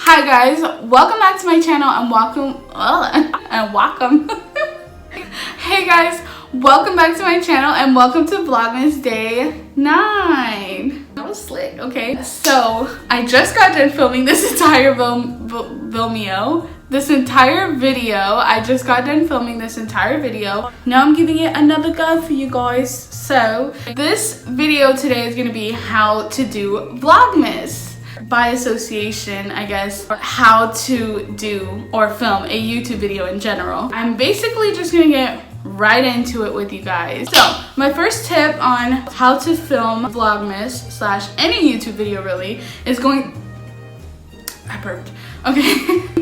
Hi guys, welcome back to my channel and welcome. Hey guys, welcome back to my channel and welcome to Vlogmas Day 9. That was slick, okay? So, I just got done filming this entire video. I just got done filming this entire video. Now I'm giving it another go for you guys. So, this video today is going to be how to do Vlogmas. By association, I guess, how to do or film a YouTube video in general. I'm basically just gonna get right into it with you guys. So, my first tip on how to film Vlogmas slash any YouTube video really is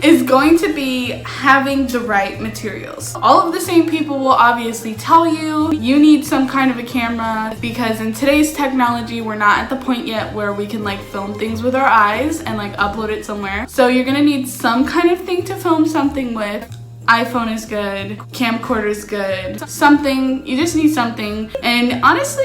is going to be having the right materials. All of the same people will obviously tell you need some kind of a camera because in today's technology we're not at the point yet where we can like film things with our eyes and like upload it somewhere. So you're gonna need some kind of thing to film something with. iPhone is good, camcorder is good, something, you just need something. And honestly,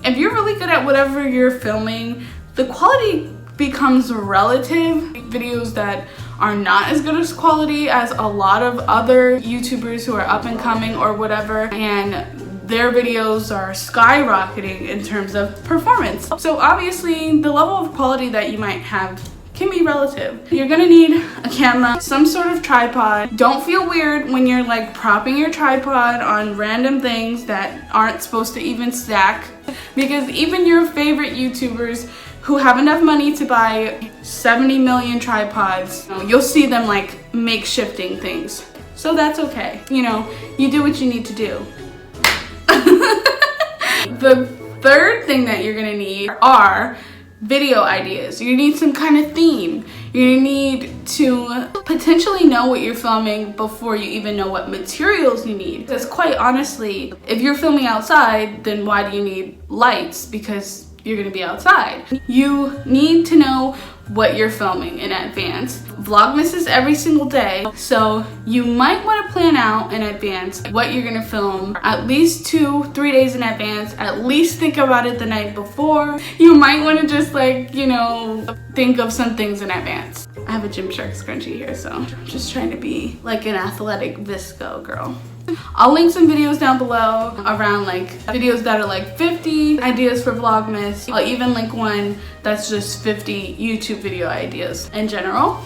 if you're really good at whatever you're filming, the quality becomes relative. Videos that are not as good as quality as a lot of other YouTubers who are up and coming or whatever, and their videos are skyrocketing in terms of performance. So obviously the level of quality that you might have can be relative. You're gonna need a camera, some sort of tripod. Don't feel weird when you're like propping your tripod on random things that aren't supposed to even stack, because even your favorite YouTubers who have enough money to buy 70 million tripods, you'll see them like makeshifting things. So that's okay. You know, you do what you need to do. The third thing that you're gonna need are video ideas. You need some kind of theme. You need to potentially know what you're filming before you even know what materials you need. Because quite honestly, if you're filming outside, then why do you need lights? Because you're gonna be outside. You need to know what you're filming in advance. Vlogmas is every single day, so you might want to plan out in advance what you're gonna film at least 2-3 days in advance. At least think about it the night before. You might want to just like, you know, think of some things in advance. I have a Gymshark scrunchie here, so I'm just trying to be like an athletic visco girl. I'll link some videos down below around like videos that are like 50 ideas for Vlogmas. I'll even link one that's just 50 YouTube video ideas in general.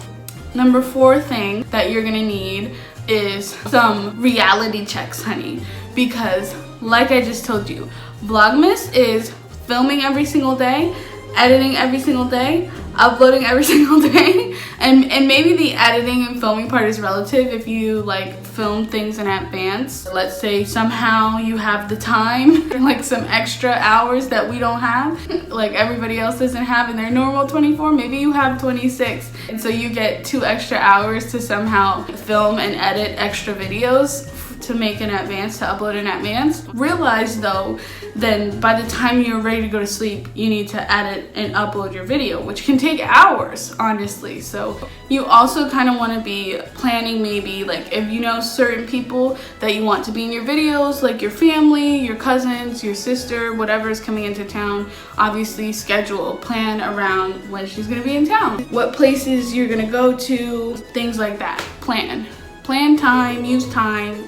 Number 4 thing that you're gonna need is some reality checks, honey. Because like I just told you, Vlogmas is filming every single day, editing every single day, uploading every single day, and maybe the editing and filming part is relative if you like film things in advance. Let's say somehow you have the time, like some extra hours that we don't have, like everybody else doesn't have in their normal 24, maybe you have 26, and so you get 2 extra hours to somehow film and edit extra videos to make in advance, to upload in advance. Realize though, then by the time you're ready to go to sleep, you need to edit and upload your video, which can take hours, honestly. So you also kind of want to be planning, maybe like if you know certain people that you want to be in your videos, like your family, your cousins, your sister, whatever is coming into town, obviously schedule, plan around when she's gonna be in town, what places you're gonna go to, things like that. Plan time, use time.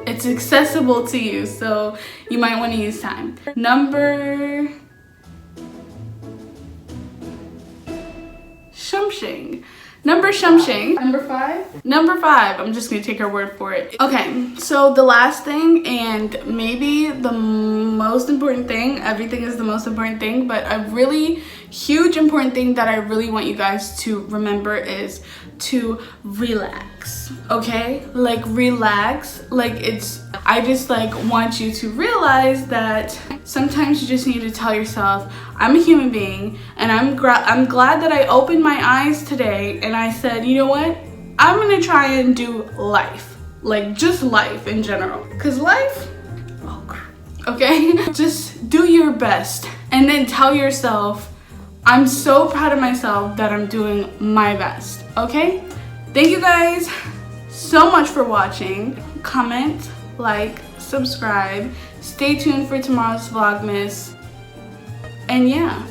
It's accessible to you, so you might want to use time. Number 5? Number 5, I'm just gonna take her word for it. Okay, so the last thing, and maybe the most important thing, everything is the most important thing, but a really huge important thing that I really want you guys to remember is to relax, okay? Like relax, like I just like want you to realize that sometimes you just need to tell yourself, I'm a human being, and I'm glad that I opened my eyes today and I said, you know what? I'm gonna try and do life, like just life in general, because life, oh crap, okay? Just do your best and then tell yourself, I'm so proud of myself that I'm doing my best, okay? Thank you guys so much for watching. Comment, like, subscribe. Stay tuned for tomorrow's Vlogmas. And yeah.